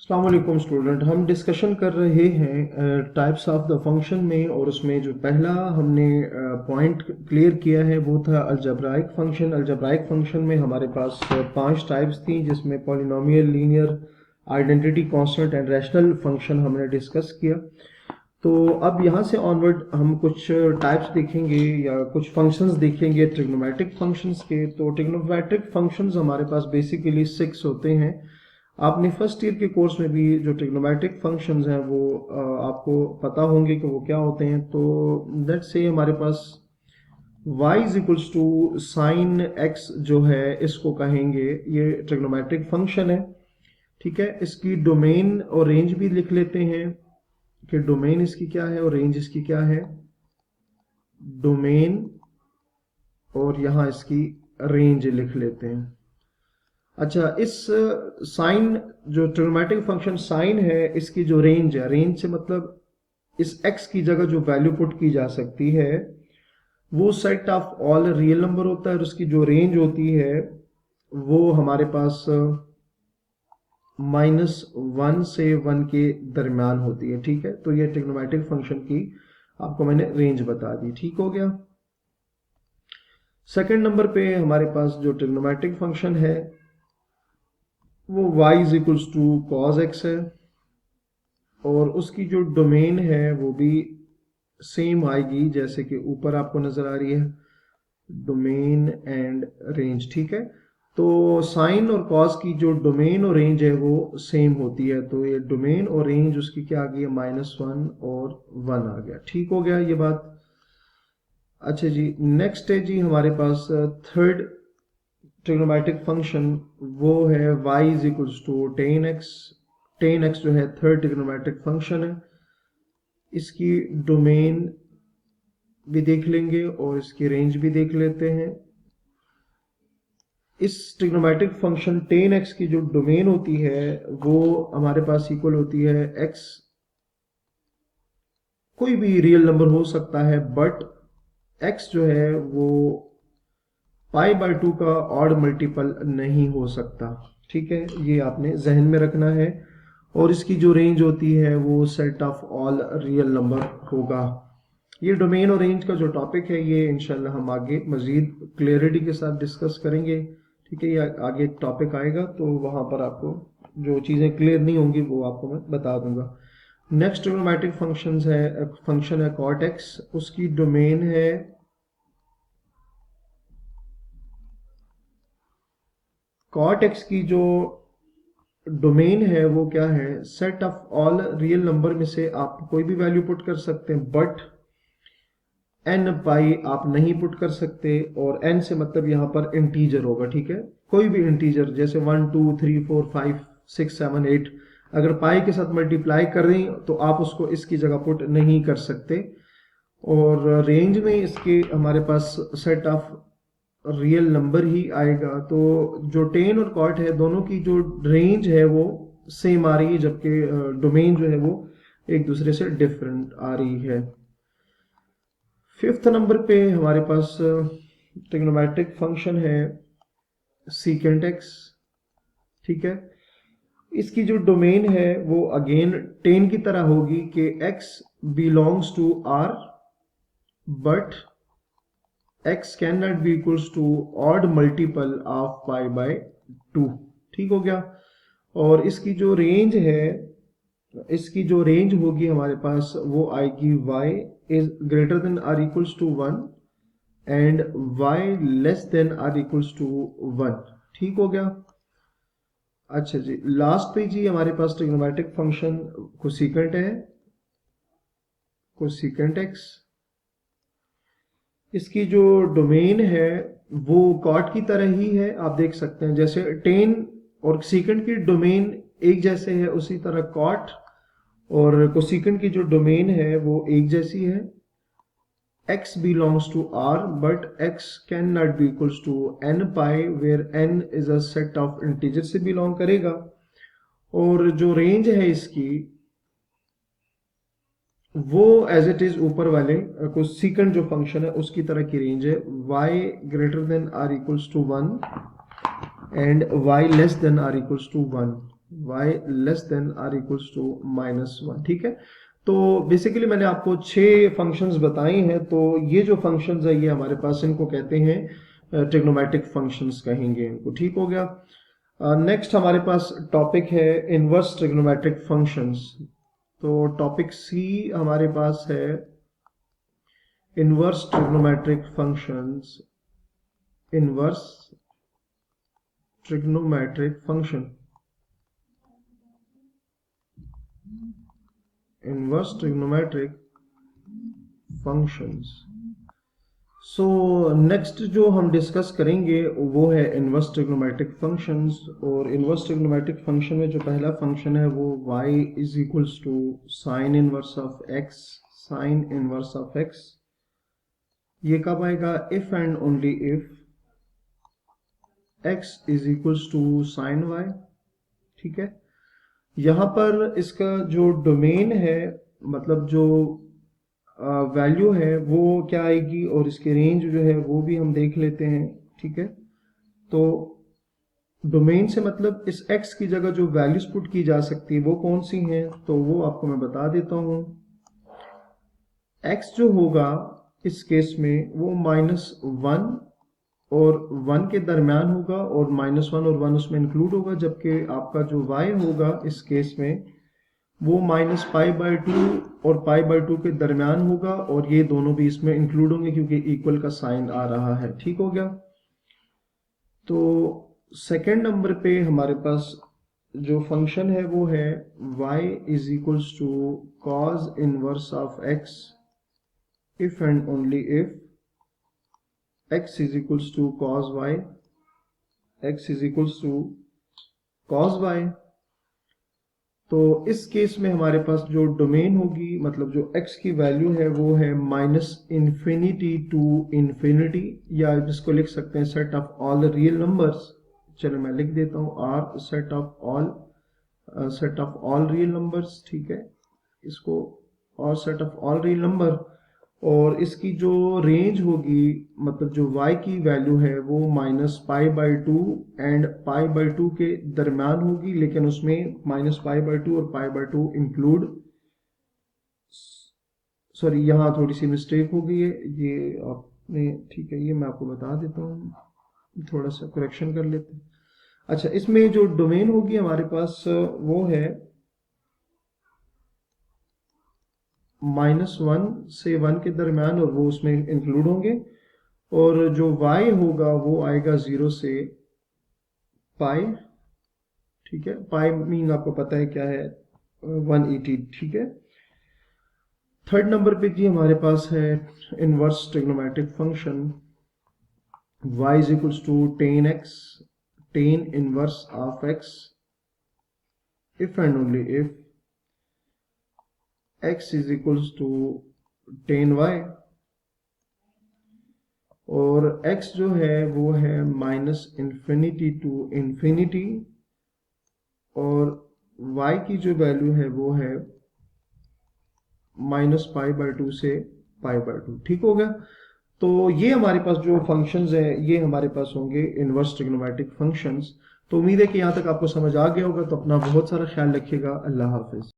अस्सलाम वालेकुम स्टूडेंट। हम डिस्कशन कर रहे हैं टाइप्स ऑफ द फंक्शन में, और उसमें जो पहला हमने पॉइंट क्लियर किया है वो था अलजेब्राइक फंक्शन। अलजेब्राइक फंक्शन में हमारे पास 5 टाइप्स थी, जिसमें polynomial, linear, identity constant and rational function हमने डिस्कस किया। तो अब यहाँ से ऑनवर्ड हम कुछ टाइप्स देखेंगे या कुछ फंक्शंस देखेंगे ट्रिग्नोमेट्रिक फंक्शंस के। तो ट्रिग्नोमेट्रिक फंक्शंस हमारे पास बेसिकली 6 होते हैं। आपने फर्स्ट ईयर के कोर्स में भी जो ट्रिग्नोमेट्रिक फंक्शंस हैं वो आपको पता होंगे कि वो क्या होते हैं। तो लेट्स से हमारे पास y is equals to sine x जो है, इसको कहेंगे ये ट्रिग्नोमेट्रिक फंक्शन है। ठीक है, इसकी डोमेन और रेंज भी लिख लेते हैं कि डोमेन इसकी क्या है और रेंज इसकी क्या है। डोमेन और यहां इसकी रेंज लिख लेते हैं। अच्छा, इस साइन जो ट्रिग्नोमेट्रिक फंक्शन साइन है, इसकी जो रेंज है, रेंज से मतलब इस x की जगह जो वैल्यू पुट की जा सकती है वो set of all real number होता है, और उसकी जो रेंज होती है वो हमारे पास -1 से 1 के दरमियान होती है। ठीक है, तो ये ट्रिग्नोमेट्रिक फंक्शन की आपको मैंने रेंज बता दी। ठीक हो गया। सेकंड नंबर पे हमारे पास जो ट्रिग्नोमेट्रिक फंक्शन है वो y is equals to cos x है, और उसकी जो डोमेन है वो भी सेम आएगी जैसे कि ऊपर आपको नजर आ रही है, डोमेन एंड रेंज। ठीक है, तो साइन और कॉस की जो डोमेन और रेंज है वो सेम होती है, तो ये डोमेन और रेंज उसकी क्या आ गई है, -1 और 1 आ गया। ठीक हो गया ये बात। अच्छा जी, नेक्स्ट है जी हमारे पास थर्ड ट्रिग्नोमेट्रिक फंक्शन, वो है y is equals to ten x. Ten x जो है थर्ड ट्रिग्नोमेट्रिक फंक्शन है। इसकी डोमेन भी देख लेंगे और इसकी रेंज भी देख लेते हैं। इस ट्रिग्नोमेट्रिक फंक्शन टेन एक्स की जो डोमेन होती है वो हमारे पास इक्वल होती है x, कोई भी रियल नंबर हो सकता है, बट x जो है वो π/2 का ऑड मल्टीपल नहीं हो सकता। ठीक है, ये आपने जहन में रखना है। और इसकी जो रेंज होती है वो set of all real number होगा। ये डोमेन और रेंज का जो टॉपिक है ये इंशाल्लाह हम आगे मजीद क्लियरिटी के साथ डिस्कस करेंगे। ठीक है, ये आगे एक टॉपिक आएगा तो वहां पर आपको जो चीज़ें क्लियर नहीं होंगी वो आपको मैं बता दूंगा। नेक्स्ट ट्रिग्नोमेट्रिक फंक्शन है कॉट एक्स। उसकी डोमेन है कॉट एक्स की जो डोमेन है वो क्या है, set of all real number में से आप कोई भी वैल्यू पुट कर सकते हैं, बट n पाई आप नहीं पुट कर सकते। और n से मतलब यहाँ पर इंटीजर होगा। ठीक है, कोई भी इंटीजर जैसे 1 2 3 4 5 6 7 8 अगर पाई के साथ मल्टीप्लाई कर रही तो आप उसको इसकी जगह पुट नहीं कर सकते। और रेंज में इसके हमारे पास सेट ऑफ रियल नंबर ही आएगा। तो जो टेन और कॉट है दोनों की जो रेंज है वो सेम आ रही है, जबकि डोमेन जो है वो एक दूसरे से डिफरेंट आ रही है। फिफ्थ नंबर पे हमारे पास ट्रिग्नोमेट्रिक फंक्शन है सीकेंट एक्स। ठीक है, इसकी जो डोमेन है वो अगेन टेन की तरह होगी कि x belongs to r, but x can not be equals to odd multiple of π/2। ठीक हो गया। और इसकी जो रेंज है, इसकी जो रेंज होगी हमारे पास वो आएगी y is greater than or equals to 1 and y less than or equals to 1। ठीक हो गया। अच्छा जी, लास्ट पे जी हमारे पास ट्रिग्नोमेट्रिक फंक्शन कोसेकेंट है, कोसेकेंट एक्स। इसकी जो डोमेन है वो कॉट की तरह ही है, आप देख सकते हैं जैसे टेन और सीकेंट की डोमेन एक जैसे है, उसी तरह कॉट और कोसेकेंट की जो डोमेन है वो एक जैसी है। x belongs to r, but x cannot be equals to n pi, where n is a set of integer से belong करेगा। और जो रेंज है इसकी वो एज इट इज ऊपर वाले कोसेकेंट जो फंक्शन है उसकी तरह की रेंज है, y greater than or equals to 1 and y less than or equals to 1। y less than or equals to -1। ठीक है, तो बेसिकली मैंने आपको 6 फंक्शंस बताए हैं। तो ये जो फंक्शंस है ये हमारे पास, इनको कहते हैं ट्रिग्नोमेट्रिक फंक्शंस कहेंगे इनको। ठीक हो गया। नेक्स्ट हमारे पास टॉपिक है इनवर्स ट्रिग्नोमेट्रिक फंक्शंस। तो टॉपिक सी हमारे पास है inverse trigonometric functions, inverse trigonometric function, inverse trigonometric functions. So next जो हम डिस्कस करेंगे वो है इनवर्स ट्रिग्नोमेट्रिक फंक्शंस। और इनवर्स ट्रिग्नोमेट्रिक फंक्शन में जो पहला फंक्शन है वो y is equals to sine inverse of x, sine inverse of x। ये कब आएगा? If and only if x is equals to sign y। ठीक है, यहां पर इसका जो डोमेन है, मतलब जो वैल्यू है वो क्या आएगी, और इसके रेंज जो है वो भी हम देख लेते हैं। ठीक है, तो डोमेन से मतलब इस x की जगह जो वैल्यूज पुट की जा सकती है वो कौन सी हैं, तो वो आपको मैं बता देता हूं। x जो होगा इस केस में वो -1 और 1 के दरमियान होगा, और -1 और 1 उसमें इंक्लूड होगा। जबकि आपका जो y होगा इस केस में वो -π/2 और π/2 के दरमियान होगा, और ये दोनों भी इसमें इंक्लूड होंगे क्योंकि इक्वल का साइन आ रहा है। ठीक हो गया। तो सेकेंड नंबर पे हमारे पास जो फंक्शन है वो है y is equals to cos inverse of x if and only if x is equals to cos y, x is equals to cos y। तो इस केस में हमारे पास जो डोमेन होगी, मतलब जो x की वैल्यू है वो है -इंफिनिटी टू इंफिनिटी, या जिसको लिख सकते हैं set of all real numbers. चलो मैं लिख देता हूँ R set of all real numbers. ठीक है, इसको और set of all real number, और इसकी जो रेंज होगी, मतलब जो y की वैल्यू है वो -π/2 एंड π/2 के दरमियान होगी, लेकिन उसमें -π/2 और π/2 इंक्लूड, सॉरी यहाँ थोड़ी सी मिस्टेक हो गई है ये आपने। ठीक है, ये मैं आपको बता देता हूँ, थोड़ा सा करेक्शन कर लेते हैं। अच्छा, इसमें जो डोमेन होगी हमारे पास वो है -1 से 1 के दरमियान, और वो उसमें इंक्लूड होंगे। और जो y होगा वो आएगा 0 से पाई। ठीक है, पाई मीन आपको पता है क्या है, 180। ठीक है, थर्ड नंबर पे जी हमारे पास है inverse trigonometric function y is equals to tan x, tan inverse of x if and only if x is equals to tan y, और x जो है वो है -इंफिनिटी टू इंफिनिटी, और y की जो वैल्यू है वो है -π/2 से π/2। ठीक हो गया। तो ये हमारे पास जो फंक्शंस है ये हमारे पास होंगे इनवर्स ट्रिग्नोमेट्रिक फंक्शंस। तो उम्मीद है कि यहाँ तक आपको समझ आ गया होगा। तो अपना बहुत सारा ख्याल रखिएगा। अल्लाह हाफिज।